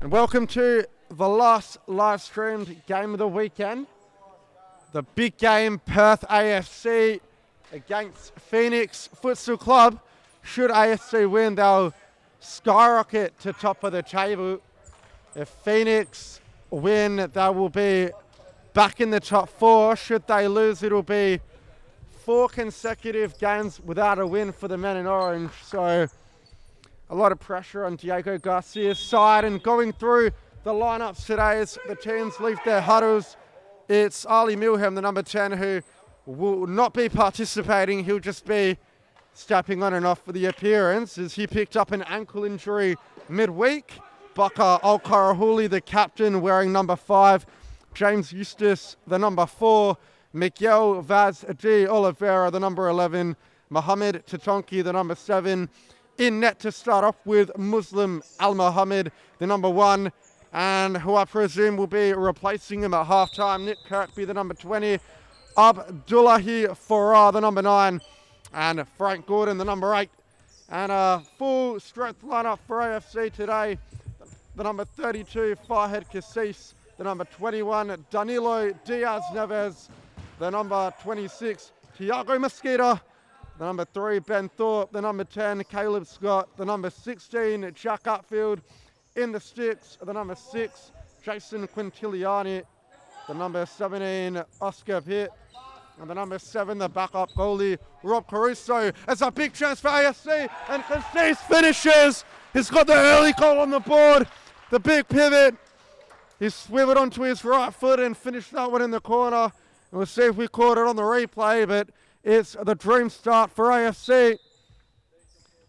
And welcome to the last live streamed game of the weekend. The big game, Perth AFC against Phoenix Futsal Club. Should AFC win, they'll skyrocket to top of the table. If Phoenix win, they will be back in the top four. Should they lose, it'll be 4 consecutive games without a win for the men in orange. So a lot of pressure on Diego Garcia's side, and going through the lineups today as the teams leave their huddles, it's Ali Milham, the number 10, who will not be participating. He'll just be stepping on and off for the appearance as he picked up an ankle injury midweek. Baka Al-Karahuli, the captain, wearing number 5. James Eustace, the number 4. Miguel Vaz de Oliveira, the number 11. Mohamed Tatonki, the number 7. In net to start off with Muslim Al-Mohammed, the number 1, and who I presume will be replacing him at halftime. Nick Kirkby, the number 20, Abdullahi Farah, the number 9, and Frank Gordon, the number 8. And a full strength lineup for AFC today. The number 32, Farhed Kassis, the number 21, Danilo Diaz Neves, the number 26, Tiago Mosqueda, the number 3, Ben Thorpe, the number 10, Caleb Scott, the number 16, Jack Upfield. In the sticks, the number 6, Jason Quintiliani, the number 17, Oscar Pitt, and the number 7, the backup goalie, Rob Caruso. It's a big chance for AFC, and Cassis finishes. He's got the early goal on the board, the big pivot. He swiveled onto his right foot and finished that one in the corner. And we'll see if we caught it on the replay, but it's the dream start for AFC.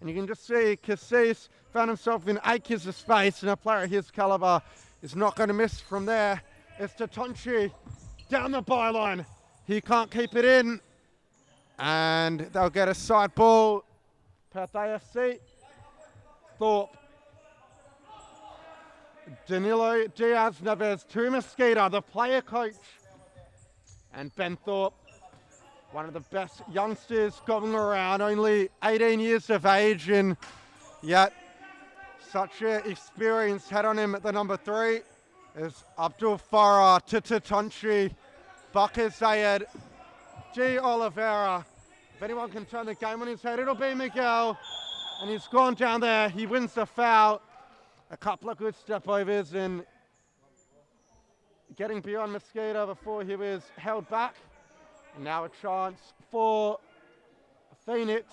And you can just see Cassis found himself in acres of space, and a player of his caliber is not going to miss from there. It's Tatonchi down the byline. He can't keep it in, and they'll get a side ball. Perth AFC. Thorpe. Danilo Diaz Neves to Mosqueda, the player coach. And Ben Thorpe, one of the best youngsters going around, only 18 years of age, and yet such an experienced head on him at the number 3 is Abdul Farah to Tatonchi, Bakar Zayed, G. Oliveira. If anyone can turn the game on his head, it'll be Miguel. And he's gone down there. He wins the foul. A couple of good step overs and getting beyond Mosqueda before he was held back. And now a chance for Phoenix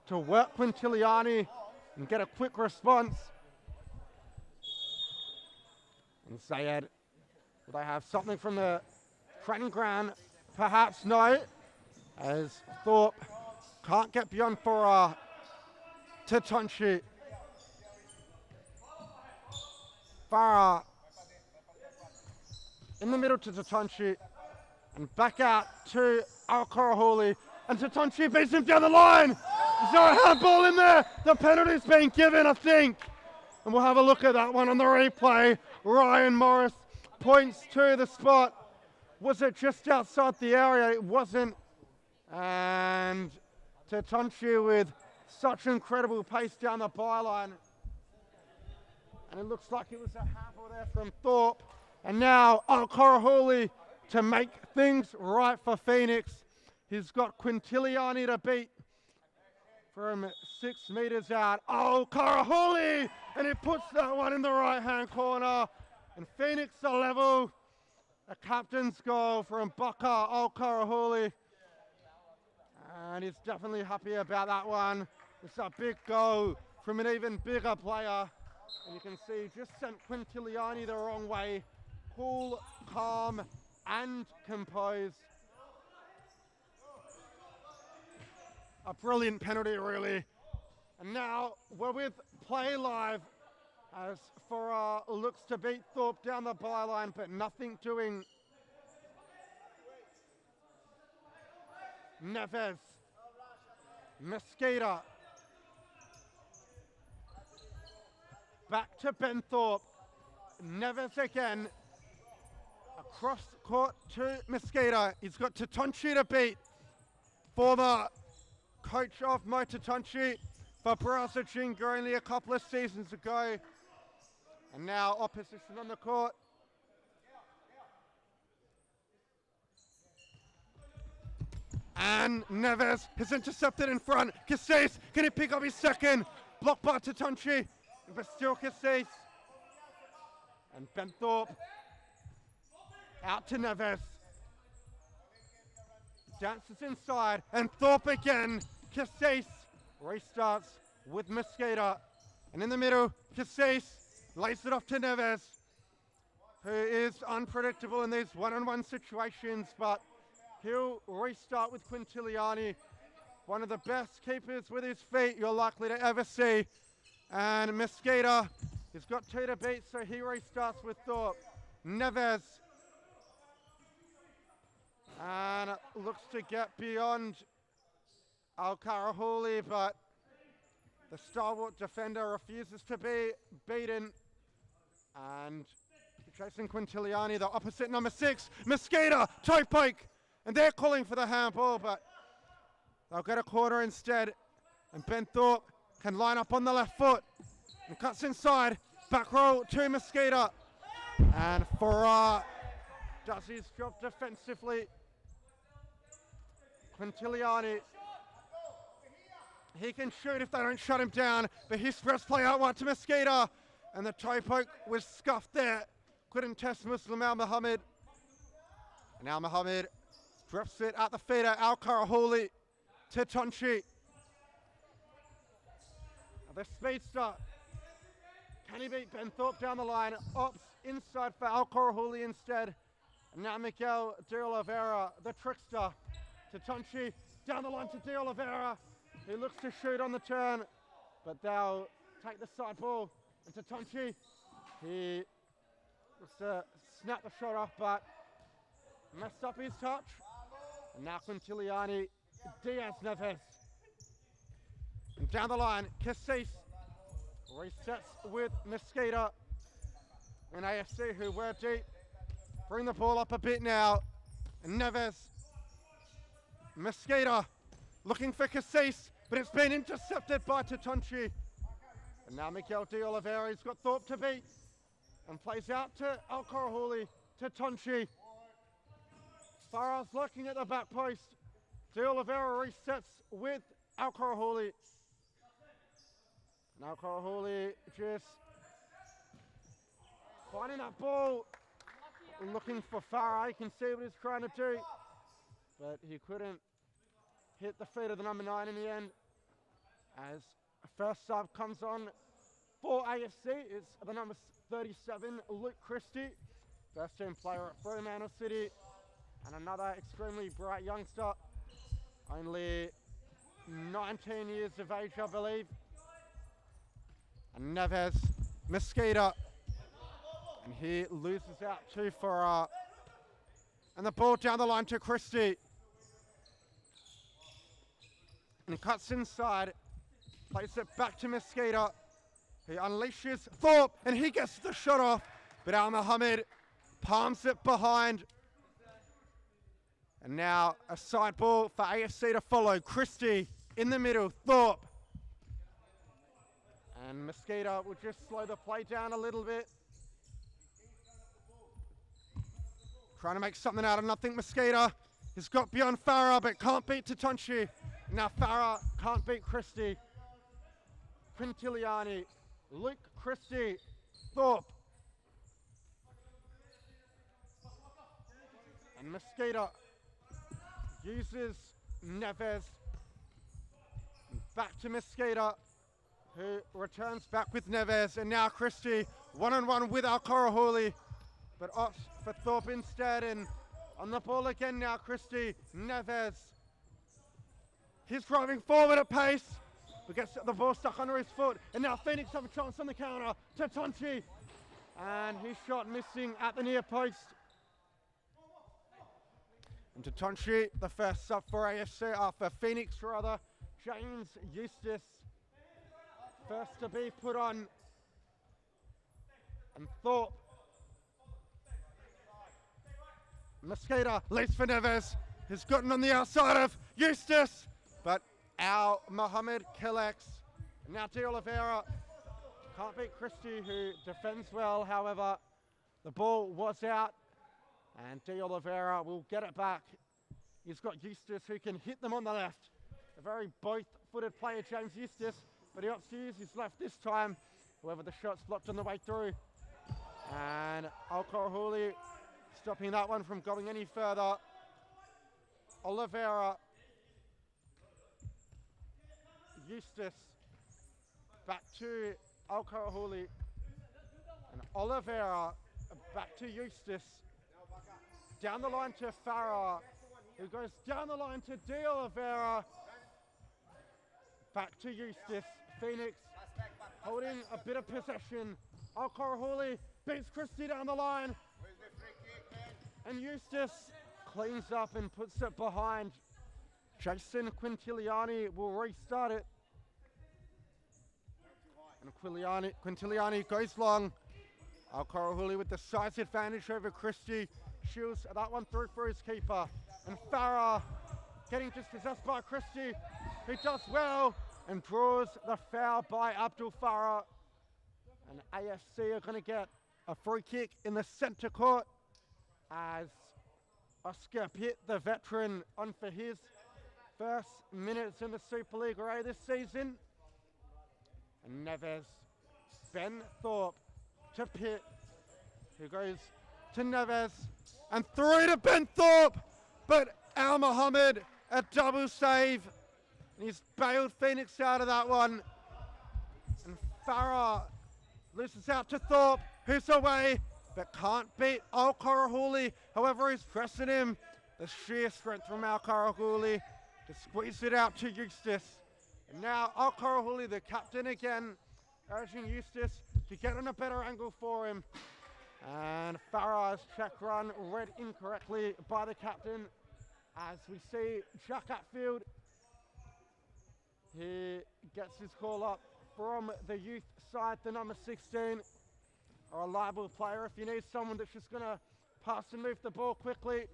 to work Quintiliani and get a quick response. And Zayed, will they have something from the training ground? Perhaps no, as Thorpe can't get beyond for Tatonchi. Farah in the middle to Tatonchi, and back out to Al-Karahuli, and Tatonchi beats him down the line. Is there a handball in there? The penalty's been given, I think. And we'll have a look at that one on the replay. Ryan Morris points to the spot. Was it just outside the area? It wasn't. And Tatonchi with such incredible pace down the byline. And it looks like it was a handball there from Thorpe. And now Al-Karahuli to make things right for Phoenix. He's got Quintiliani to beat from 6 meters out. Oh, Karahuli! And he puts that one in the right-hand corner. And Phoenix are level. A captain's goal from Bakar Al-Karahuli. And he's definitely happy about that one. It's a big goal from an even bigger player. And you can see just sent Quintiliani the wrong way. Cool, calm, and composed. A brilliant penalty, really. And now we're with Play Live as Farah looks to beat Thorpe down the byline, but nothing doing. Neves. Mosqueda. Back to Ben Thorpe. Neves again. Across court to Mosqueda. He's got Tatonchi to beat. Former coach of Mo Tatonchi for Brazzachinga only a couple of seasons ago. And now opposition on the court. And Neves has intercepted in front. Cassis, can he pick up his second? Blocked by Tatunchi, but still Cassis. And Ben Thorpe out to Neves. Dances inside, and Thorpe again. Cassis restarts with Mosqueda. And in the middle, Cassis lays it off to Neves, who is unpredictable in these one-on-one situations, but he'll restart with Quintiliani, one of the best keepers with his feet you're likely to ever see. And Mosqueda, he's got 2 to beat, so he restarts with Thorpe. Neves, and looks to get beyond Al-Karahuli, but the stalwart defender refuses to be beaten. And chasing Quintiliani, the opposite number 6, Mosqueda, toe poke. And they're calling for the handball, but they'll get a corner instead. And Ben Thorpe can line up on the left foot and cuts inside. Back roll to Mosqueda. And Farrar does his job defensively. Quintiliani, he can shoot if they don't shut him down, but his first play out wide to Mosqueda. And the toe poke was scuffed there. Couldn't test Muslim Al-Muhammad. And Al-Muhammad drops it at the feet of Al-Karahuli to Tonchi. The speedster. Can he beat Ben Thorpe down the line? Opts inside for Al-Karahuli instead. And now Miguel De Oliveira, the trickster, to Tonchi. Down the line to De Oliveira. He looks to shoot on the turn, but they'll take the side ball. And to Tonchi, he looks to snap the shot off, but messed up his touch. And now Quintiliani, Diaz Neves. And down the line, Cassis resets with Mosqueda. And AFC, who were deep, bring the ball up a bit now. And Neves, Mosqueda looking for Cassis, but it's been intercepted by Tatunchi. And now Miguel De Oliveira, he's got Thorpe to beat. And plays out to Al-Karahuli, to Tonchi. Farah's looking at the back post. De Oliveira resets with Al-Karahuli. And Al-Karahuli just finding that ball, looking for Farah. You can see what he's trying to do, but he couldn't hit the feet of the number 9 in the end. As first sub comes on for AFC, it's the number 37, Luke Christie, first team player at Fremantle City, and another extremely bright youngster, only 19 years of age, I believe. And Neves, Mosqueda, and he loses out to Farah. And the ball down the line to Christie. And cuts inside, plays it back to Mosqueda. He unleashes Thorpe, and he gets the shot off, but Al-Muhammad palms it behind. And now a side ball for AFC to follow. Christie in the middle, Thorpe. And Mosqueda will just slow the play down a little bit. Trying to make something out of nothing. Mosqueda has got beyond Farah, but can't beat Tatunchi. Now Farah can't beat Christie. Quintiliani, Luke Christie, Thorpe. And Mosqueda uses Neves. Back to Mosqueda, who returns back with Neves. And now Christie, one-on-one with Al-Karahuli, but opts for Thorpe instead. And on the ball again now, Christie, Neves. He's driving forward at pace, but gets the ball stuck under his foot. And now Phoenix have a chance on the counter to Tonchi. And his shot missing at the near post. And to Tonchi, the first sub for AFC, for Phoenix rather, James Eustace, first to be put on. And Thorpe. Mosqueda leads for Neves. He's gotten on the outside of Eustace, but Al-Muhammad collects. Now De Oliveira Can't beat Christie, who defends well. However, the ball was out, and De Oliveira will get it back. He's got Eustace, who can hit them on the left. A very both-footed player, James Eustace, but he opts to use his left this time. However, the shot's blocked on the way through. And Al-Karahuli stopping that one from going any further. Oliveira, Eustace, back to Al-Karahuli, and Oliveira back to Eustace. Down the line to Farah, who goes down the line to De Oliveira. Back to Eustace. Phoenix holding a bit of possession. Al-Karahuli beats Christie down the line. And Eustace cleans up and puts it behind. Jason Quintiliani will restart it. And Quintiliani goes long. Al-Karahuli with the size advantage over Christie. Shields that one through for his keeper. And Farah getting dispossessed by Christie, who does well and draws the foul by Abdul Farah. And AFC are going to get a free kick in the centre court as Oscar Pitt, the veteran, on for his first minutes in the Supa-Liga A this season. And Neves, Ben Thorpe to Pitt, who goes to Neves, and through to Ben Thorpe, but Al Mohammed, a double save, and he's bailed Phoenix out of that one. And Farah loses out to Thorpe, who's away, but can't beat Al-Karahuli. However, he's pressing him. The sheer strength from Al-Karahuli to squeeze it out to Eustace. And now Al-Karahuli, the captain again, urging Eustace to get on a better angle for him. And Farah's check run read incorrectly by the captain. As we see Jack Atfield, he gets his call up from the youth side, the number 16. A reliable player if you need someone that's just going to pass and move the ball quickly.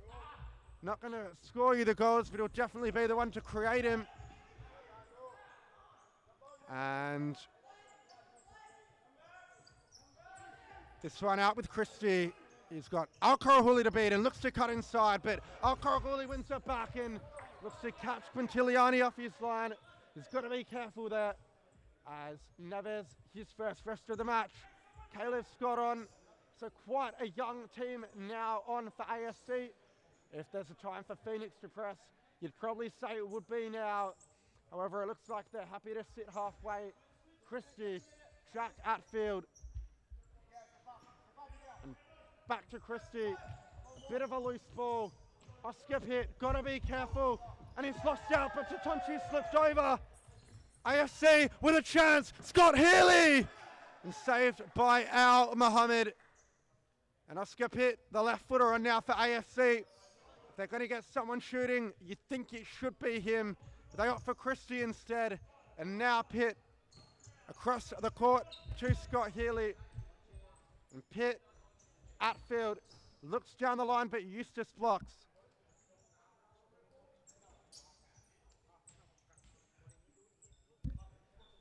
Not going to score you the goals, but he'll definitely be the one to create him. And this one out with Christie. He's got Al-Karahuli to beat and looks to cut inside, but Al-Karahuli wins it back and looks to catch Quintiliani off his line. He's got to be careful there as Neves, his first rest of the match. Caleb Scott on, so quite a young team now on for AFC. If there's a time for Phoenix to press, you'd probably say it would be now. However, it looks like they're happy to sit halfway. Christie, Jack Atfield, and back to Christie. Bit of a loose ball. Oscar Pitt, gotta be careful. And he's lost out, but Tatonchi slipped over. AFC with a chance. Scott Healy! And saved by Al Mohammed. And Oscar Pitt, the left footer, on now for AFC. If they're going to get someone shooting, you think it should be him. But they opt for Christie instead. And now Pitt across the court to Scott Healy. And Pitt, Atfield, looks down the line, but Eustace blocks.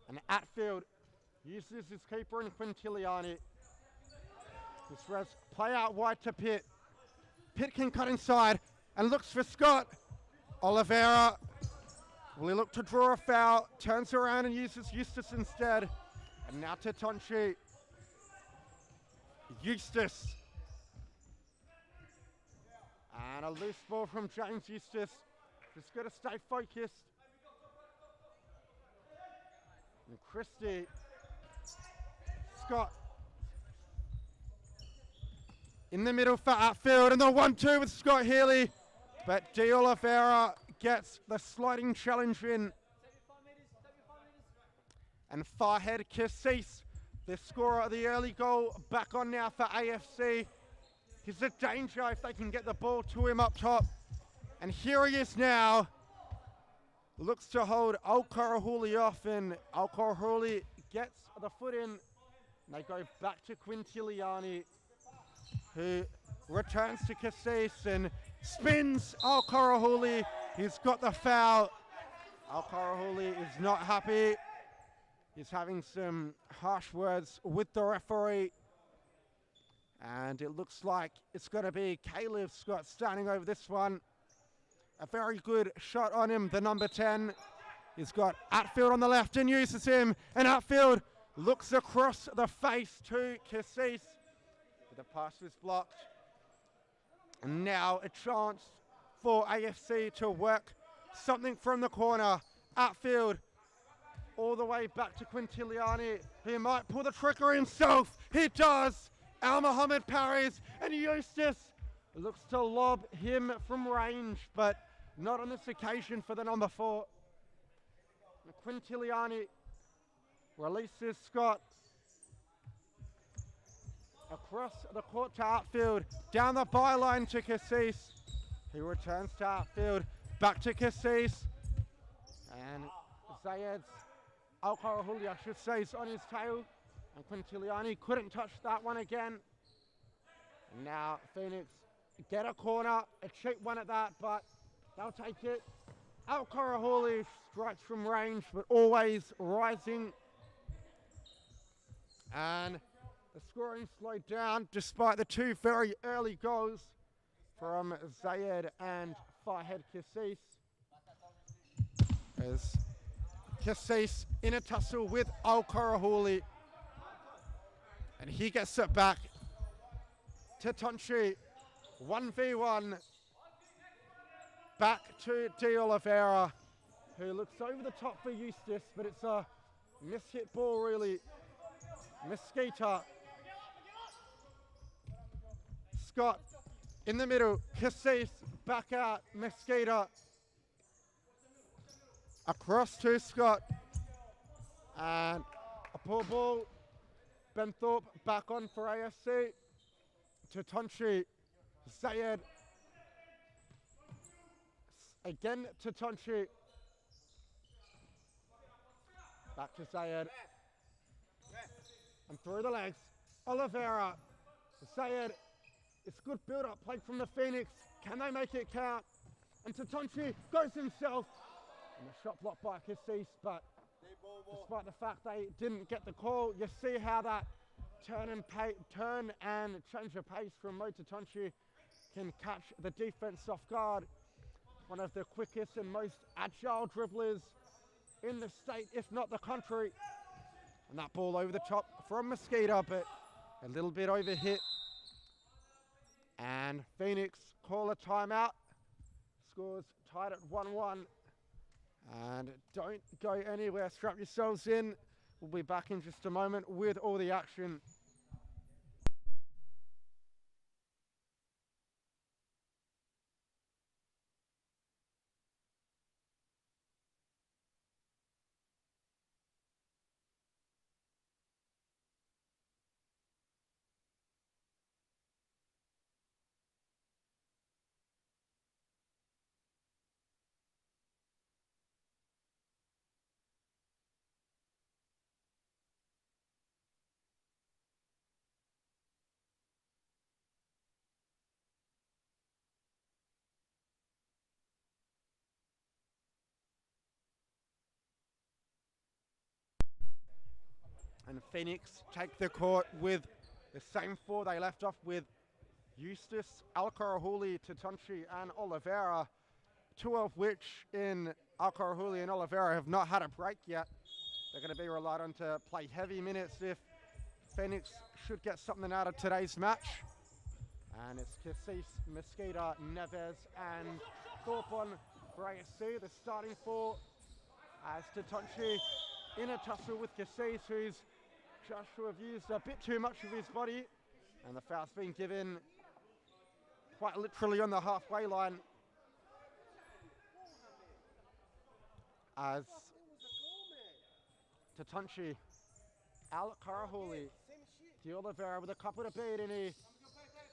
And Atfield uses his keeper in Quintiliani. This res play out wide to Pitt. Pitt can cut inside and looks for Scott. Oliveira, will he look to draw a foul? Turns around and uses Eustace instead. And now to Tonchi. Eustace. And a loose ball from James Eustace. Just got to stay focused. And Christie, Scott in the middle for Atfield, and the 1-2 with Scott Healy, but De Oliveira gets the sliding challenge in. And Farhed Kassis, the scorer of the early goal, back on now for AFC. He's a danger if they can get the ball to him up top. And here he is now. Looks to hold Al-Karahuli off, and Al-Karahuli gets the foot in. And they go back to Quintiliani, who returns to Kassis and spins Al-Karahuli. He's got the foul. Al-Karahuli is not happy. He's having some harsh words with the referee. And it looks like it's going to be Caleb Scott standing over this one. A very good shot on him, the number 10. He's got Atfield on the left and uses him. And Atfield looks across the face to Cassis. The pass is blocked. And now a chance for AFC to work something from the corner. Atfield all the way back to Quintiliani. He might pull the trigger himself. He does. Al Mohammed parries, and Eustace looks to lob him from range, but not on this occasion for the number 4. Quintiliani releases Scott across the court to Outfield, down the byline to Cassis. He returns to Outfield, back to Cassis, and Zayed's Al-Karahuli, I should say, is on his tail. And Quintiliani couldn't touch that one again. And now Phoenix get a corner, a cheap one at that, but they'll take it. Al-Karahuli strikes from range, but always rising. And the scoring slowed down despite the 2 very early goals from Zayed and Farhed Cassis. As Cassis in a tussle with Al-Karahuli. And he gets it back to Tonchi. 1v1. Back to De Oliveira, who looks over the top for Eustace, but it's a mishit ball really. Mesquita. Scott in the middle. Cassis back out. Mesquita. Across to Scott. And a poor ball. Benthorpe back on for AFC. To Tonchi. Zayed. Again to Tonchi. Back to Zayed. And through the legs. Oliveira. Zayed. It's good build-up play from the Phoenix. Can they make it count? And to Tonchi goes himself. And the shot blocked by Cassis, but despite the fact they didn't get the call, you see how that turn and change of pace from Mo to Tonchi can catch the defense off guard. One of the quickest and most agile dribblers in the state, if not the country. And that ball over the top from Mesquita, but a little bit overhit. And Phoenix call a timeout. Scores tied at 1-1. And don't go anywhere, strap yourselves in. We'll be back in just a moment with all the action. And Phoenix take the court with the same 4 they left off with. Eustace, Al-Karahuli, Tatonchi and Oliveira. 2 of which in Al-Karahuli and Oliveira have not had a break yet. They're going to be relied on to play heavy minutes if Phoenix should get something out of today's match. And it's Cassis, Mesquita, Neves and Thorpe on for ASC, the starting 4. As Tatonchi in a tussle with Cassis, who's just to have used a bit too much of his body, and the foul's been given quite literally on the halfway line as Tatonchi, Al-Karahuli, De Oliveira with a couple to beat, and he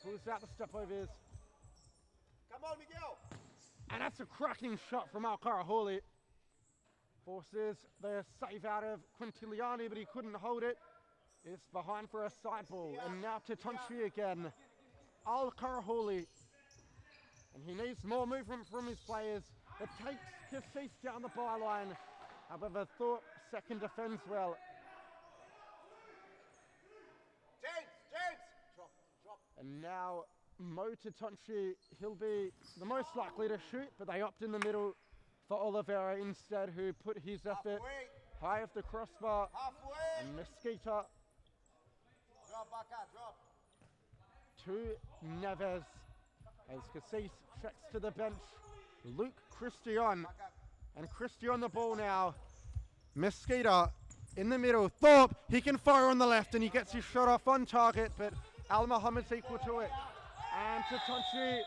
pulls out the stepovers. Come on, Miguel! And that's a cracking shot from Al-Karahuli. Forces the save out of Quintiliani, but he couldn't hold it. It's behind for a side ball, and now to Tonchi again. Al-Karahuli, and he needs more movement from his players. It takes Cassis down the byline. However, Thorpe second defends well. And now Mo Tatonchi, he'll be the most likely to shoot, but they opt in the middle for Oliveira instead, who put his effort high off the crossbar. And Mesquita to Neves as Cassis checks to the bench. Luke Christian, and Christian the ball now. Mesquita in the middle. Thorpe, he can fire on the left and he gets his shot off on target, but Al Mohammed's equal to it. And Tatonchi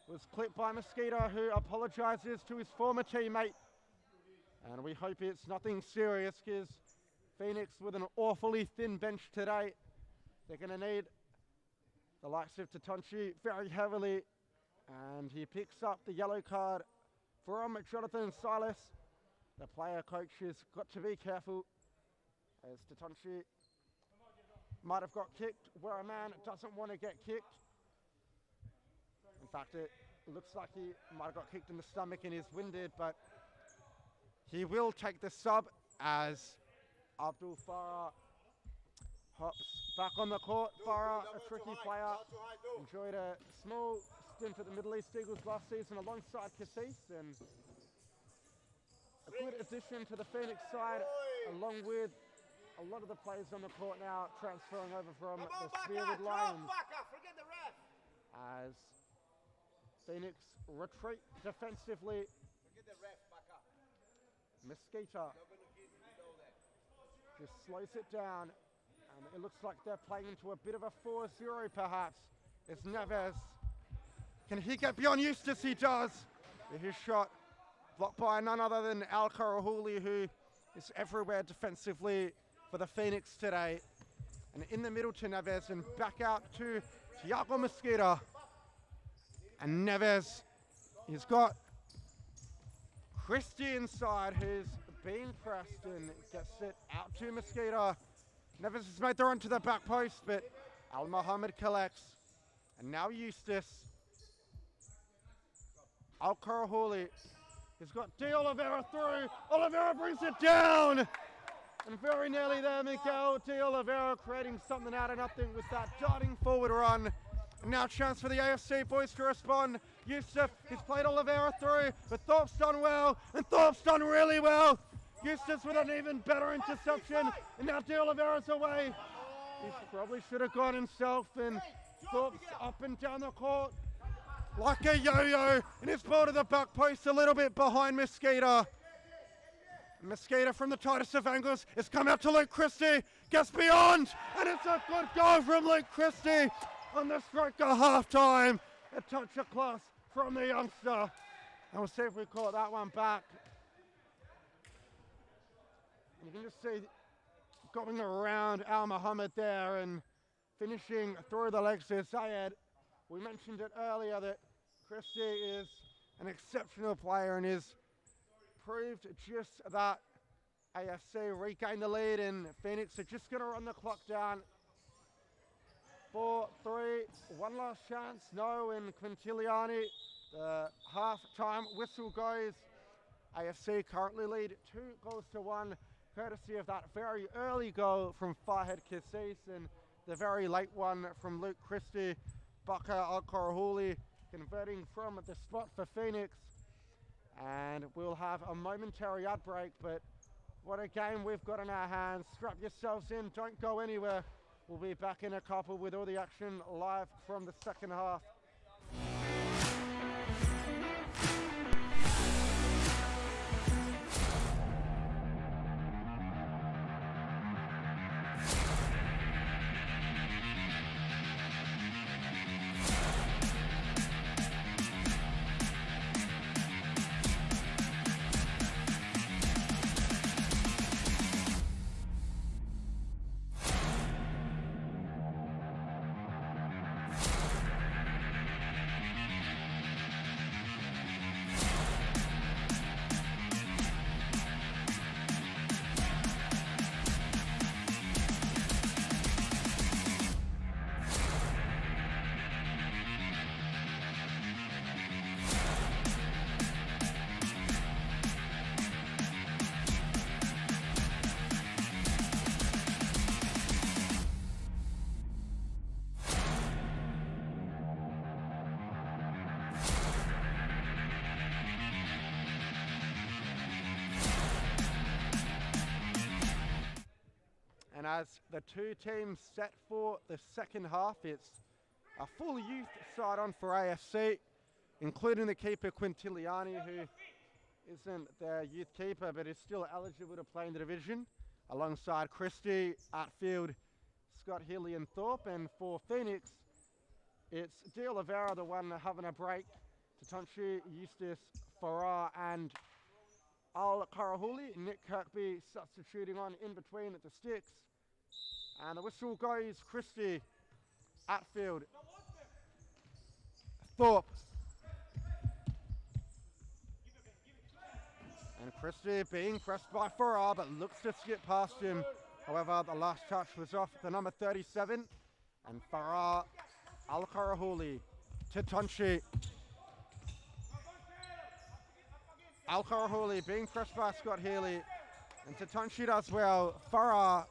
was clipped by Mesquita, who apologises to his former teammate. And we hope it's nothing serious, because Phoenix with an awfully thin bench today. They're going to need the likes of Tatonchi very heavily. And he picks up the yellow card from Jonathan Silas. The player coach has got to be careful, as Tatonchi might have got kicked where a man doesn't want to get kicked. In fact, it looks like he might have got kicked in the stomach and is winded, but he will take the sub as Abdul Farah hops back on the court. Farah, a tricky player, enjoyed a small stint at the Middle East Eagles last season alongside Cassis, and a good addition to the Phoenix side, along with a lot of the players on the court now transferring over from the Spearwood Lions, as Phoenix retreat defensively. Mesquita just slows it down, and it looks like they're playing into a bit of a 4-0 perhaps. It's Neves. Can he get beyond Eustace? He does. His shot blocked by none other than Al Karahuli, who is everywhere defensively for the Phoenix today. And in the middle to Neves, and back out to Tiago Mesquita. And Neves, he's got Christie inside, who's being pressed, and gets it out to Mesquita. Neves has made the run to the back post, but Al Mohammed collects. And now Eustace. Al Karahuli. He's got De Oliveira through. Oliveira brings it down. And very nearly there, Miguel De Oliveira creating something out of nothing with that darting forward run. And now chance for the AFC boys to respond. Yusuf, he's played Oliveira through, but Thorpe's done well, and Thorpe's done really well. Eustace with an even better interception, and now De Oliveira's away. He probably should have gone himself, and Thorpe's up and down the court like a yo-yo, and it's ball to the back post a little bit behind Mesquita. Mesquita from the tightest of angles. It's come out to Luke Christie, gets beyond, and it's a good goal from Luke Christie on the striker half-time. A touch of class from the youngster. And we'll see if we caught that one back. You can just see going around Al Mohammed there and finishing through the legs to Zayed. We mentioned it earlier that Christie is an exceptional player and is proved just that. AFC regained the lead, and Phoenix are just going to run the clock down. 4-3, one last chance. No, and Quintiliani, the half-time whistle goes. AFC currently lead 2-1, courtesy of that very early goal from Farhed Cassis and the very late one from Luke Christie. Bakar Al-Karahuli converting from the spot for Phoenix. And we'll have a momentary ad break, but what a game we've got in our hands. Strap yourselves in, don't go anywhere. We'll be back in a couple with all the action live from the second half. as the two teams set for the second half. It's a full youth side on for AFC, including the keeper Quintiliani, who isn't their youth keeper but is still eligible to play in the division, alongside Christie, Atfield, Scott Healy and Thorpe. And for Phoenix, it's De Oliveira, the one having a break, Tatonchi, Eustace, Farrar and Al Karahuli. Nick Kirkby substituting on in between at the sticks. And the whistle goes Christie, Atfield, Thorpe. And Christie being pressed by Farrar, but looks to skip past him. However, the last touch was off the number 37. And Farrar, Al Karahuli, Tatonchi. Al Karahuli being pressed by Scott Healy, and Tatonchi does well. Farrar,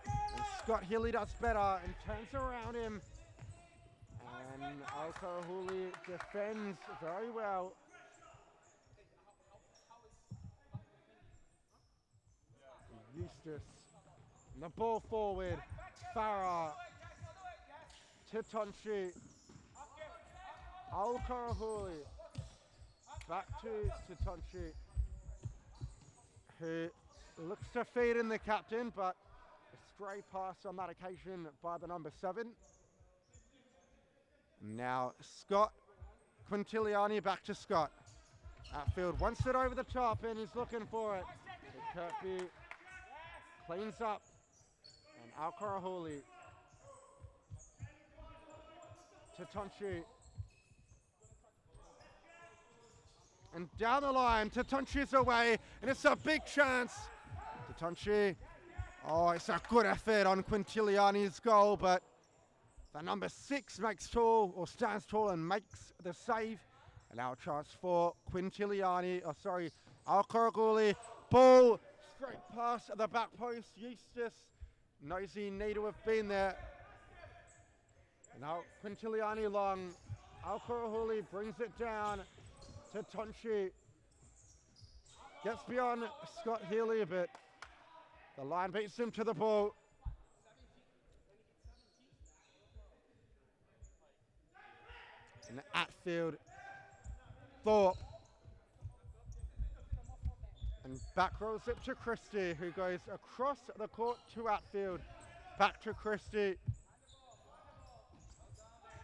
and Scott Healy does better and turns around him. And Al Karahuli defends very well. Eustace, and the ball forward. Farrar, Tatonchi, Al Karahuli. Back to Tatonchi, who looks to feed in the captain, but a stray pass on that occasion by the number 7. Now Scott Quintiliani, back to Scott. Atfield wants it over the top and he's looking for it. Kirkby cleans up, and Al Karahuli, Tatonchi. And down the line, Tatonchi's away, and it's a big chance. Tatonchi, oh, it's a good effort on Quintiliani's goal, but the number 6 makes tall, or stands tall and makes the save. And now a chance for Quintiliani, Al Karaguli. Ball, straight pass at the back post. Eustace knows he need to have been there. And now Quintiliani long. Al Karaguli brings it down. Tatonchi gets beyond Scott Healy a bit. The line beats him to the ball. And Atfield, Thorpe. And back rolls it to Christie, who goes across the court to Atfield. Back to Christie.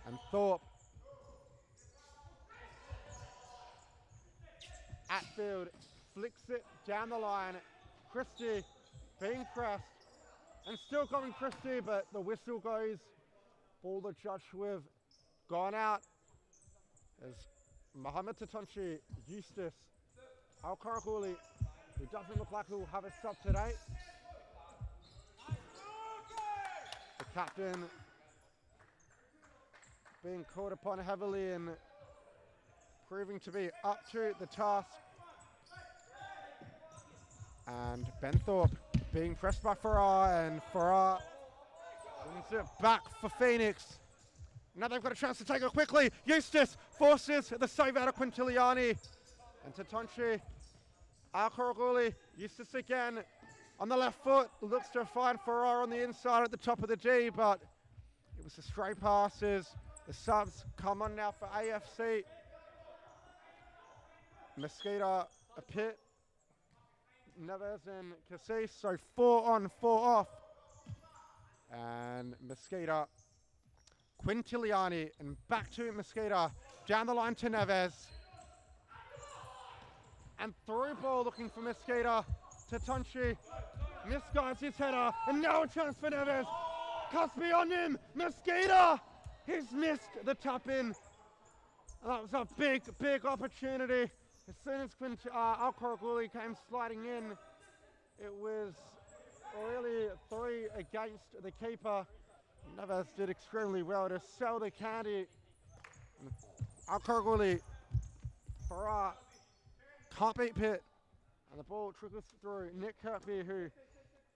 And Thorpe. Atfield flicks it down the line. Christie being pressed and still coming Christie, but the whistle goes. Ball the judge with gone out as Mohamed Tatonchi, Eustace, Al Karaguli, who doesn't look like he'll have a sub today. The captain being called upon heavily and proving to be up to the task. And Ben Thorpe being pressed by Farrar, and Farrar brings it back for Phoenix. Now they've got a chance to take it quickly. Eustace forces the save out of Quintiliani. And Tatonchi, Al Karaguli, Eustace again on the left foot, looks to find Farrar on the inside at the top of the D, but it was the stray passes. The subs come on now for AFC. Mosquito, a pit, Neves and Cassis, so 4 on, 4 off. And Mosquito, Quintiliani, and back to Mosquito, down the line to Neves. And through ball looking for Mosquito, Tatonchi, misguides his header, and now a chance for Neves. Cuts beyond him, Mosquito, he's missed the tap in. And that was a big opportunity. As soon as Al Karaguli came sliding in, it was really 3 against the keeper. Neves did extremely well to sell the candy. Al Karaguli, Farrar, can't beat Pitt. And the ball trickles through. Nick Kirkby, who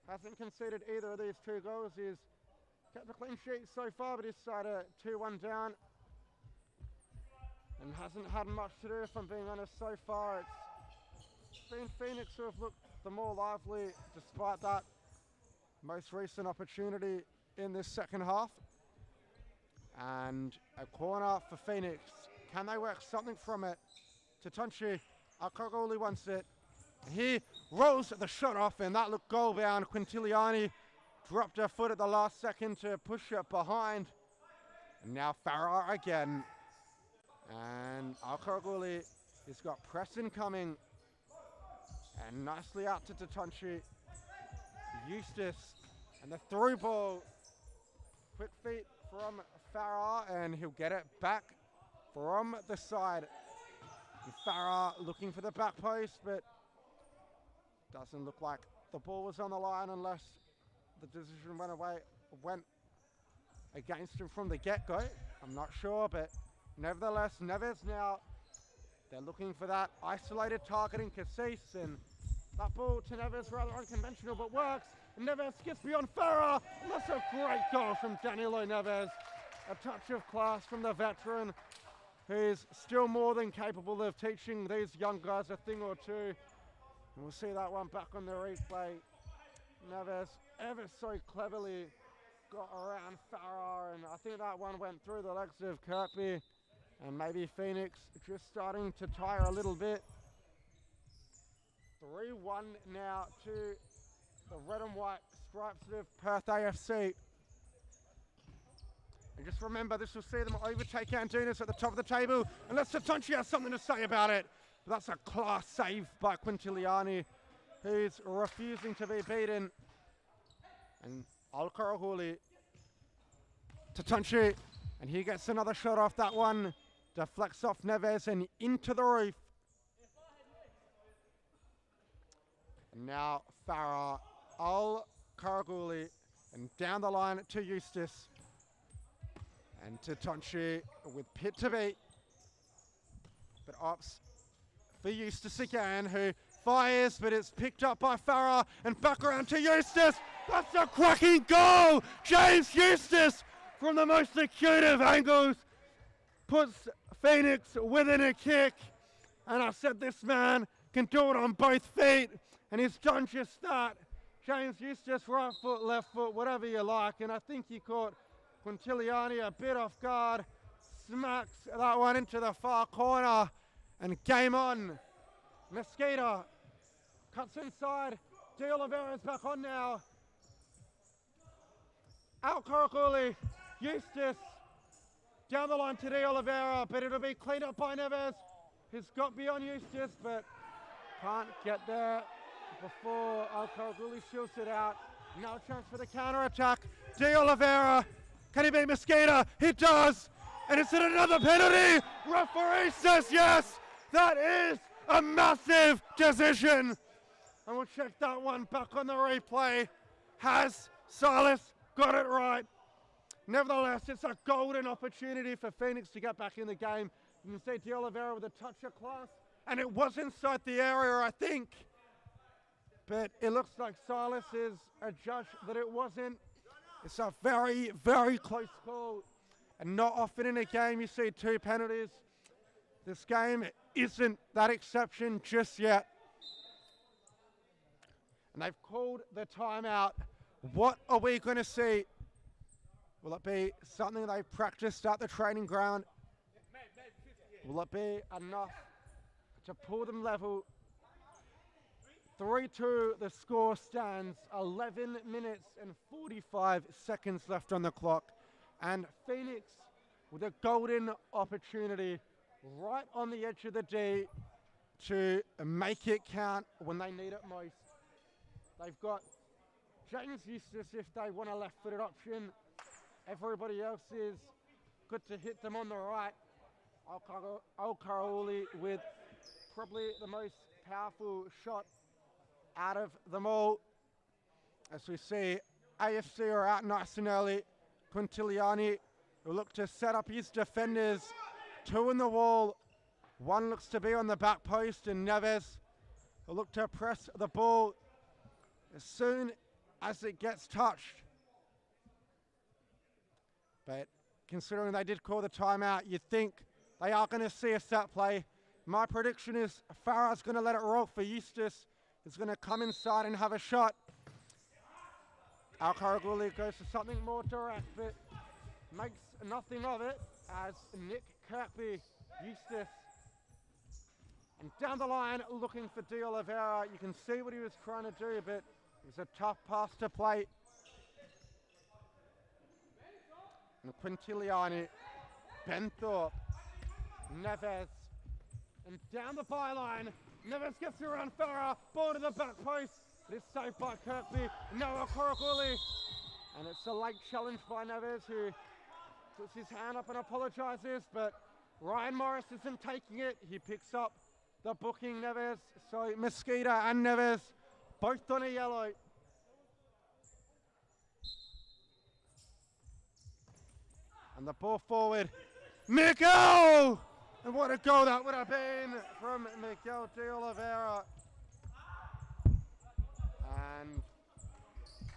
hasn't conceded either of these 2 goals, he's kept a clean sheet so far, but his side are 2-1 down. And hasn't had much to do, if I'm being honest, so far. It's been Phoenix who have looked the more lively despite that. most recent opportunity in this second half. And a corner for Phoenix. Can they work something from it? Tatunchi, Akaroli wants it. He rolls the shot off, and that looked goal bound. Quintiliani dropped her foot at the last second to push it behind. And now Farah again. And Akaroli has got Preston coming. And nicely out to Tatunchi. Eustace. And the through ball. Quick feet from Farah, and he'll get it back from the side. And Farah looking for the back post, but doesn't look like the ball was on the line unless the decision went against him from the get-go. I'm not sure, but nevertheless, Neves now, they're looking for that isolated targeting Cassis, and that ball to Neves rather unconventional, but works. And Neves gets beyond Farah, and that's a great goal from Danilo Neves. A touch of class from the veteran, who's still more than capable of teaching these young guys a thing or two. And we'll see that one back on the replay. Neves ever so cleverly got around Farah, and I think that one went through the legs of Kirkby. And maybe Phoenix just starting to tire a little bit. 3-1 now to the red and white stripes of Perth AFC. And just remember, this will see them overtake Andunas at the top of the table, unless Tatunchi has something to say about it. But that's a class save by Quintiliani, who's refusing to be beaten. And Al-Karahuli, Tatunchi, and he gets another shot off that one. Deflects off Neves and into the roof. And now Farah, Al-Karahuli, and down the line to Eustace. And Tatunchi with pit to beat. But opts for Eustace again, who fires, but it's picked up by Farah, and back around to Eustace. That's a cracking goal! James Eustace, from the most acute of angles, puts Phoenix within a kick. And I said this man can do it on both feet, and he's done just that. James Eustace, right foot, left foot, whatever you like, and I think he caught Quintiliani a bit off guard, smacks that one into the far corner, and game on. Mesquita cuts inside. De Oliveira's back on now. Out Coraculi, Eustace down the line to De Oliveira, but it'll be cleaned up by Neves, who's got beyond Eustace, but can't get there before Al-Karaguli shoots it out. Now a chance for the counter-attack. De Oliveira, can he beat Mesquita? He does! And is it another penalty? Referee says yes! That is a massive decision! And we'll check that one back on the replay. Has Silas got it right? Nevertheless, it's a golden opportunity for Phoenix to get back in the game. You can see De Oliveira with a touch of class, and it was inside the area, I think. But it looks like Silas is adjudged that it wasn't. It's a very, very close call. And not often in a game you see two penalties. This game isn't that exception just yet. And they've called the timeout. What are we going to see? Will it be something they practiced at the training ground? Will it be enough to pull them level? 3-2 the score stands, 11 minutes and 45 seconds left on the clock. And Phoenix with a golden opportunity right on the edge of the D to make it count when they need it most. They've got James Eustace if they want a left-footed option. Everybody else is good to hit them on the right. Al-Karauli with probably the most powerful shot out of them all. As we see, AFC are out nice and early. Quintiliani will look to set up his defenders. Two in the wall. One looks to be on the back post, and Neves will look to press the ball as soon as it gets touched. But considering they did call the timeout, you'd think they are going to see a set play. My prediction is Farah's going to let it roll for Eustace. He's going to come inside and have a shot. Al-Karaguli goes for something more direct, but makes nothing of it as Nick Kirkby used this. And down the line, looking for De Oliveira. You can see what he was trying to do, but it was a tough pass to play. And Quintiliani, Ben Thorpe, Neves, and down the byline. Neves gets around Farah, ball to the back post. It is saved by Kirkby. Noah Koroguli. And it's a late challenge by Neves, who puts his hand up and apologises, but Ryan Morris isn't taking it. He picks up the booking, Neves. So Mosquito and Neves both on a yellow. And the ball forward. Miguel! And what a goal that would have been from Miguel De Oliveira. And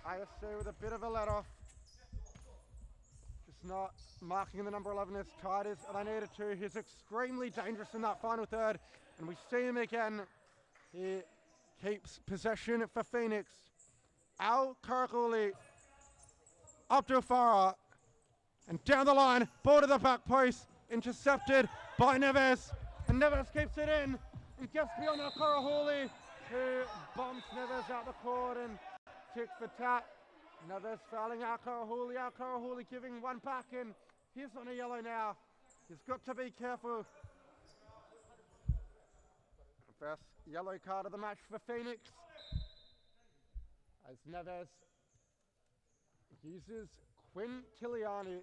AFC with a bit of a let-off. Just not marking the number 11 as tight as they needed to. He's extremely dangerous in that final third. And we see him again. He keeps possession for Phoenix. Al Karaguli, Abdul Farah, and down the line, ball to the back post, intercepted by Neves. And Neves keeps it in and gets beyond Al Karaguli, who bombs Neves out the court and tick for tat. Neves fouling Al Karaguli giving one back, and he's on a yellow now. He's got to be careful. First yellow card of the match for Phoenix, as Neves uses Quintiliani,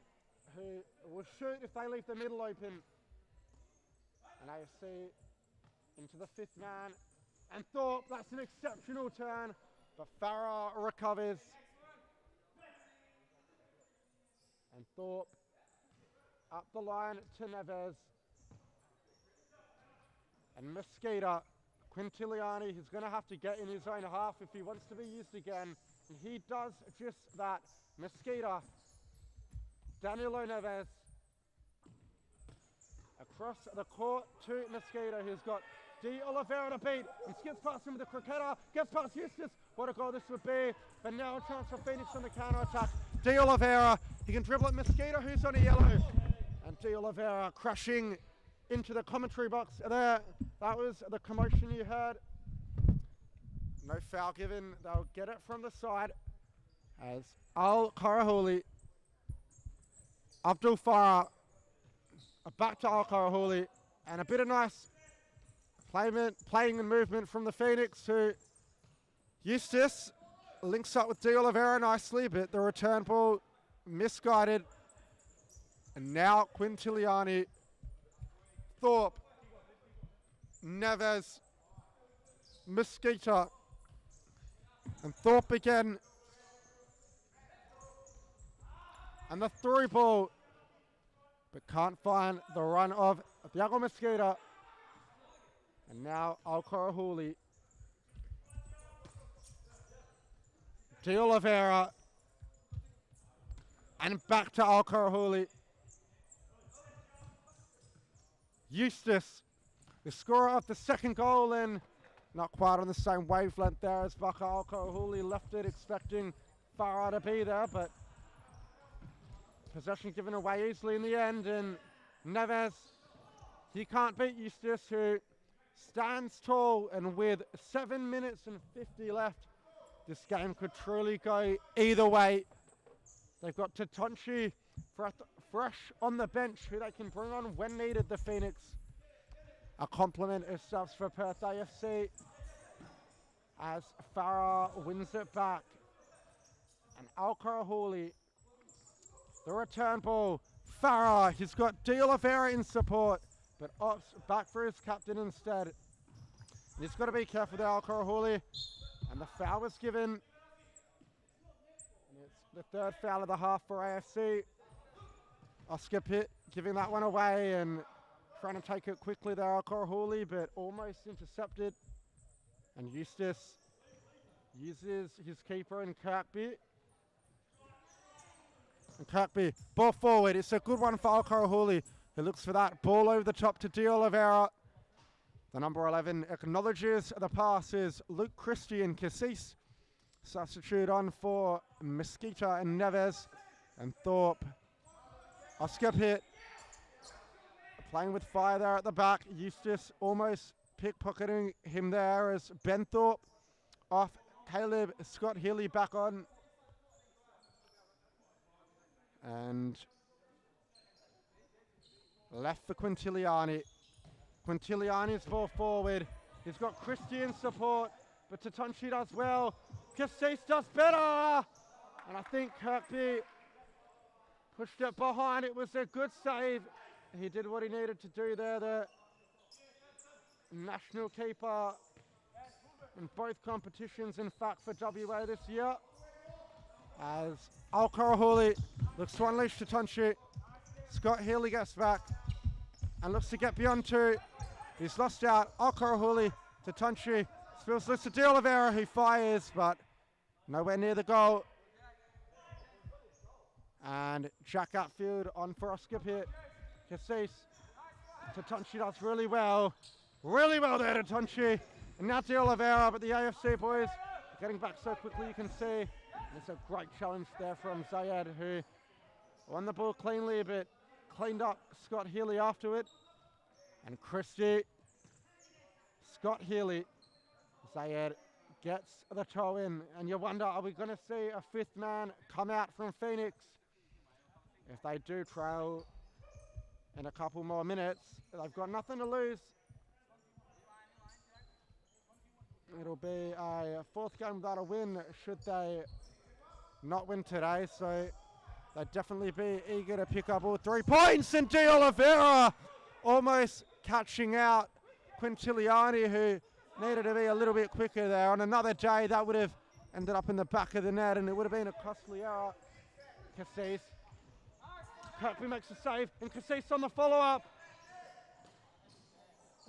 who will shoot if they leave the middle open. And AFC into the fifth man. And Thorpe, that's an exceptional turn, but Farah recovers. And Thorpe up the line to Neves. And Mosquito, Quintiliani, he's going to have to get in his own half if he wants to be used again. And he does just that. Mosquito, Danilo Neves, across the court to Mosquito, who's got De Oliveira to beat, and skips past him with the cricketer, gets past Eustace. What a goal this would be. But now a chance for Phoenix on the counter-attack. De Oliveira, he can dribble at Mosquito, who's on a yellow. And De Oliveira crashing into the commentary box there. That was the commotion you heard. No foul given. They'll get it from the side as Al Karaguli, Abdul Farah, back to Al Karaguli, and a bit of nice playing and movement from the Phoenix, who Eustace links up with De Oliveira nicely, but the return ball misguided. And now Quintiliani, Thorpe, Neves, Mosquito, and Thorpe again. And the through ball, but can't find the run of Thiago Mosquito. And now Al Karaguli, De Oliveira, and back to Al Karaguli. Eustace, the scorer of the second goal, and not quite on the same wavelength there as Baka. Al Karaguli left it expecting Farah to be there, but possession given away easily in the end. And Neves, he can't beat Eustace, who stands tall, and with 7 minutes and 50 left, this game could truly go either way. They've got Tatonchi fresh on the bench, who they can bring on when needed, the Phoenix. A complement of subs for Perth AFC as Farah wins it back. And Al Karaguli, the return ball. Farah, he's got De Oliveira in support, but opts back for his captain instead. And he's got to be careful there, Al Karaguli. And the foul was given. And it's the third foul of the half for AFC. Oscar Pitt giving that one away and trying to take it quickly there, Al Karaguli, but almost intercepted. And Eustace uses his keeper in Kirkby. And Kirkby, ball forward. It's a good one for Al Karaguli, who looks for that ball over the top to De Oliveira. The number 11 acknowledges the pass is Luke Christian Cassis. Substitute on for Mesquita and Neves. And Thorpe. I'll skip it. Playing with fire there at the back. Eustace almost pickpocketing him there as Ben Thorpe off Caleb. Scott Healy back on. And left for Quintiliani. Quintiliani's ball forward. He's got Christian support, but Tatonchi does well. Cassis does better. And I think Kirkby pushed it behind. It was a good save. He did what he needed to do there. The national keeper in both competitions, in fact, for WA this year. As Al-Karahuli looks to unleash Tatonchi. Scott Healy gets back and looks to get beyond two. He's lost out. Al-Karahuli, Tatonchi, spills this to De Oliveira, who fires, but nowhere near the goal. And Jack Atfield on for a skip hit. Cassis. Tatonchi does really well. Really well there, Tatonchi. And now De Oliveira, but the AFC boys are getting back so quickly, you can see. It's a great challenge there from Zayed, who won the ball cleanly, but cleaned up Scott Healy after it. And Christie, Scott Healy, Zayed gets the toe in. And you wonder, are we going to see a fifth man come out from Phoenix? If they do trail in a couple more minutes, they've got nothing to lose. It'll be a fourth game without a win should they not win today, so they'd definitely be eager to pick up all 3 points. And De Oliveira almost catching out Quintiliani, who needed to be a little bit quicker there. On another day, that would have ended up in the back of the net, and it would have been a costly error. Cassis. Kirkby makes a save, and Cassis on the follow-up.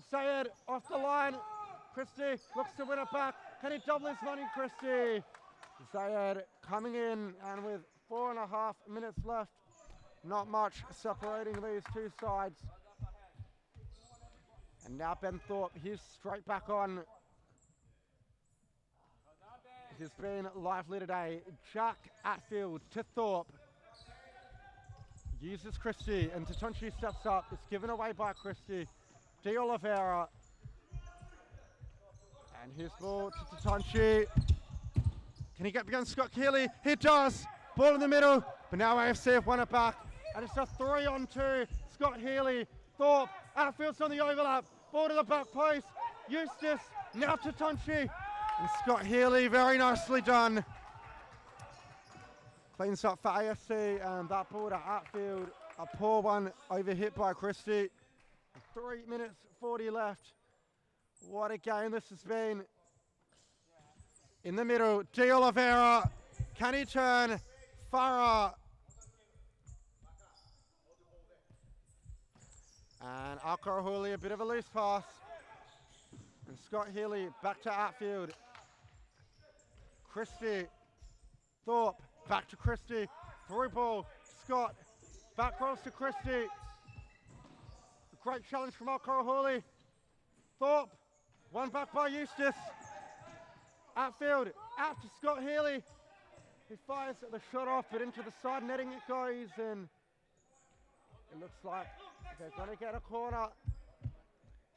Sayed off the line. Christie looks to win it back. Can he double his money, Christie? Zayed coming in, and with 4.5 minutes left, not much separating these two sides. And now Ben Thorpe, he's straight back on. He's been lively today. Jack Atfield to Thorpe. Uses Christie, and Tatonchi steps up. It's given away by Christie. De Oliveira. And his ball to Tatonchi. Can he get beyond Scott Healy? He does. Ball in the middle, but now AFC have won it back. And it's a 3-on-2. Scott Healy, Thorpe, Atfield's on the overlap. Ball to the back post. Eustace, now Tatonchi. And Scott Healy, very nicely done. Cleans up for AFC, and that ball to Atfield. A poor one, overhit by Christie. 3 minutes 40 left. What a game this has been. In the middle, De Oliveira. Can he turn? Farah. And Al-Karahuli, a bit of a loose pass. And Scott Healy back to Atfield. Christie. Thorpe, back to Christie. Through ball, Scott. Back rolls to Christie. Great challenge from Al-Karahuli. Thorpe. One back by Eustace. Atfield, out to Scott Healy. He fires the shot off, but into the side netting it goes, and it looks like they're going to get a corner.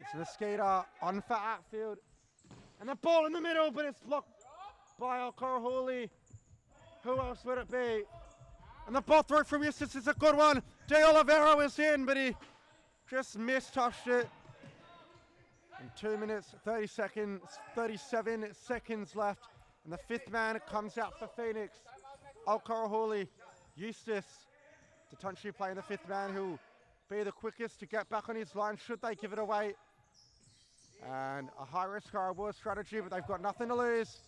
It's Mesquita on for Atfield. And the ball in the middle, but it's blocked by Al-Karahuli. Who else would it be? And the ball through from Eustace is a good one. De Oliveira was in, but he just mistouched it. And 2 minutes, 37 seconds left. And the fifth man comes out for Phoenix. Al-Karahuli, Eustace. Tatonchi playing the fifth man, who'll be the quickest to get back on his line should they give it away. And a high-risk, high-reward strategy, but they've got nothing to lose.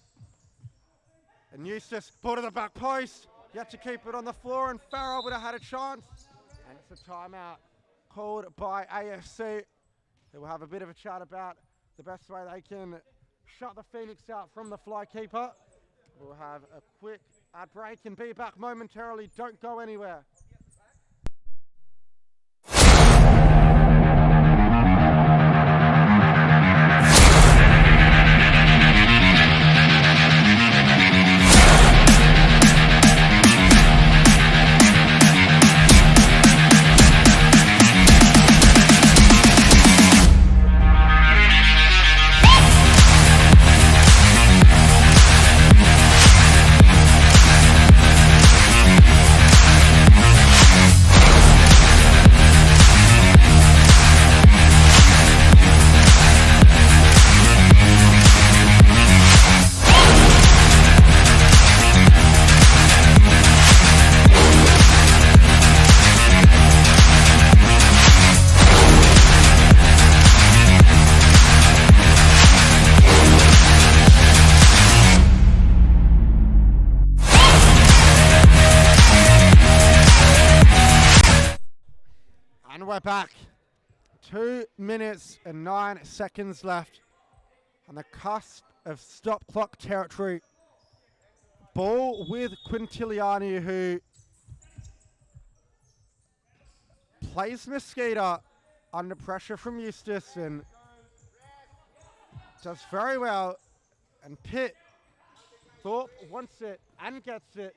And Eustace, ball to the back post. Yet to keep it on the floor, and Farrell would have had a chance. And it's a timeout called by AFC. They will have a bit of a chat about the best way they can shut the Phoenix out from the fly keeper. We'll have a quick ad break and be back momentarily. Don't go anywhere. And we're back. 2 minutes and 9 seconds left on the cusp of stop clock territory. Ball with Quintiliani, who plays Mosquito under pressure from Eustace and does very well. And Pitt, Thorpe wants it and gets it.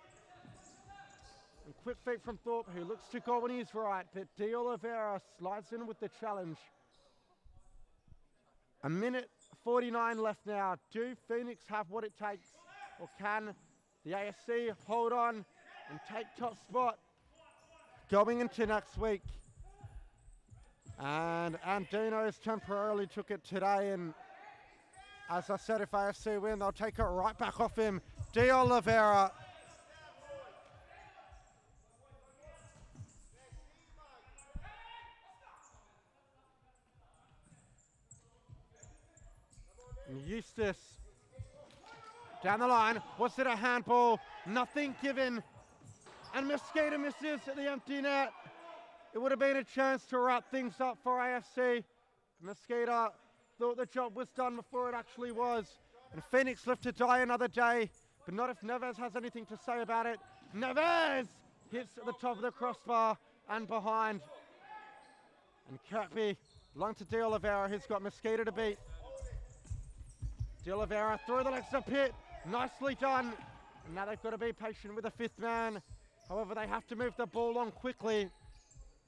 And quick feet from Thorpe, who looks to go when he's right, but De Oliveira slides in with the challenge. 1:49 left now. Do Phoenix have what it takes, or can the AFC hold on and take top spot going into next week? And Andino's temporarily took it today, and as I said, if AFC win, they'll take it right back off him. De Oliveira. And Eustace down the line. Was it a handball? Nothing given. And Mosquito misses at the empty net. It would have been a chance to wrap things up for AFC. Mosquito thought the job was done before it actually was. And Phoenix live to die another day. But not if Neves has anything to say about it. Neves hits at the top of the crossbar and behind. And Kirkby long to De Oliveira, who's got Mosquito to beat. De Oliveira through the legs of Pitt. Nicely done. And now they've got to be patient with the fifth man. However, they have to move the ball on quickly.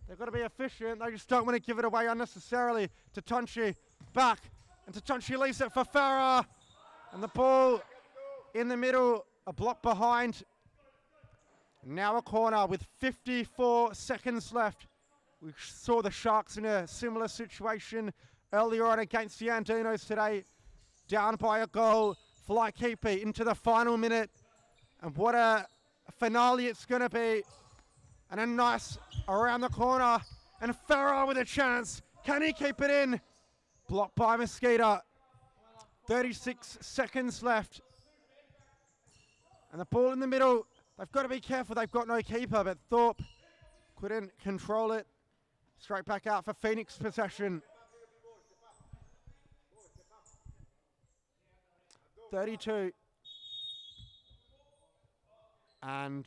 They've got to be efficient. They just don't want to give it away unnecessarily. Tatonchi back. And Tatonchi leaves it for Farah. And the ball in the middle, a block behind. Now a corner with 54 seconds left. We saw the Sharks in a similar situation earlier on against the Andinos today. Down by a goal, Flykeeper into the final minute. And what a finale it's going to be. And a nice around the corner. And Farah with a chance. Can he keep it in? Blocked by Mosquito. 36 seconds left. And the ball in the middle. They've got to be careful. They've got no keeper. But Thorpe couldn't control it. Straight back out for Phoenix possession. 32. And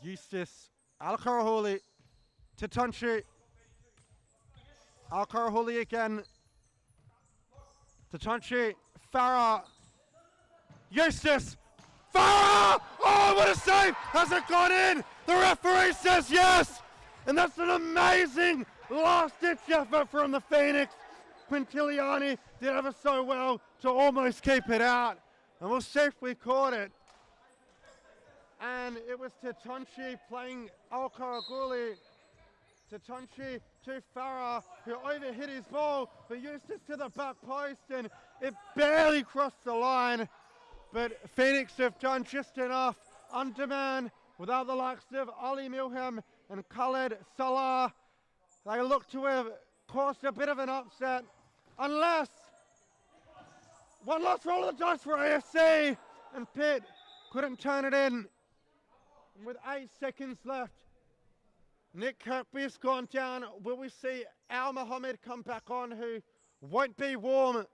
Eustace, Al-Karahuli, Tatonchi, Al-Karahuli again, Tatonchi, Farah, Eustace, Farah! Oh, what a save! Has it gone in? The referee says yes! And that's an amazing last-ditch effort from the Phoenix. Quintiliani did ever so well to almost keep it out. And we'll see if we caught it. And it was Tatonchi playing Al-Karaguli. Tatonchi to Farah, who overhit his ball, but Eustace to the back post, and it barely crossed the line. But Phoenix have done just enough under man without the likes of Ali Milham and Khaled Salah. They look to have caused a bit of an upset, unless one last roll of the dice for AFC, and Pitt couldn't turn it in. And with 8 seconds left, Nick Kirkby's gone down. Will we see Al Mohammed come back on, who won't be warm?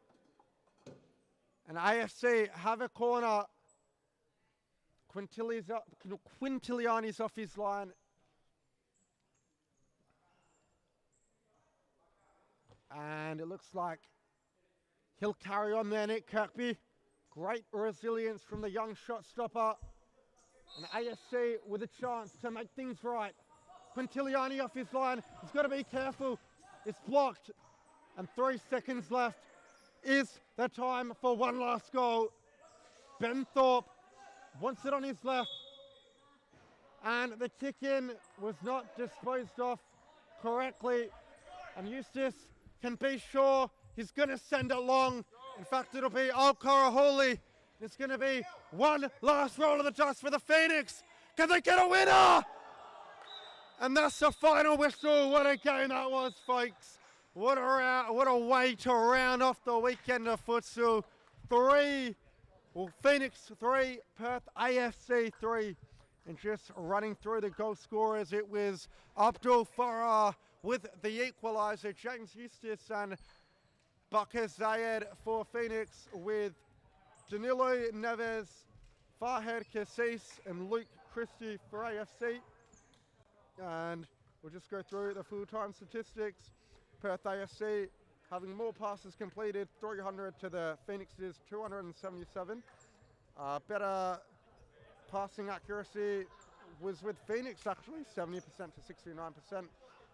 And AFC have a corner. Quintiliani's off his line. And it looks like he'll carry on there, Nick Kirkby. Great resilience from the young shot stopper. And AFC with a chance to make things right. Quintiliani off his line. He's got to be careful. It's blocked. And 3 seconds left. Is the time for one last goal. Ben Thorpe wants it on his left. And the kick-in was not disposed of correctly. And Eustace can be sure he's going to send it long. In fact, it'll be Al-Karahuli. It's going to be one last roll of the dice for the Phoenix. Can they get a winner? And that's the final whistle. What a game that was, folks. What a way to round off the weekend of futsal. Phoenix 3, Perth AFC 3. And just running through the goal scorers, it was Abdul Farah With the equaliser, James Eustace and Bakr Zayed for Phoenix, with Danilo Neves, Farhad Cassis and Luke Christie for AFC. And we'll just go through the full-time statistics. Perth AFC having more passes completed, 300 to the Phoenix's 277. Better passing accuracy was with Phoenix actually, 70% to 69%.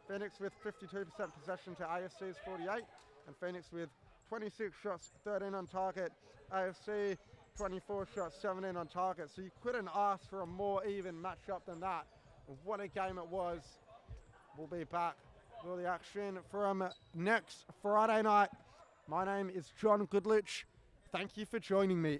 Phoenix with 52% possession to AFC's 48, and Phoenix with 26 shots, 13 on target. AFC 24 shots, 17 on target. So you couldn't ask for a more even matchup than that. What a game it was. We'll be back with the action from next Friday night. My name is John Goodlich. Thank you for joining me.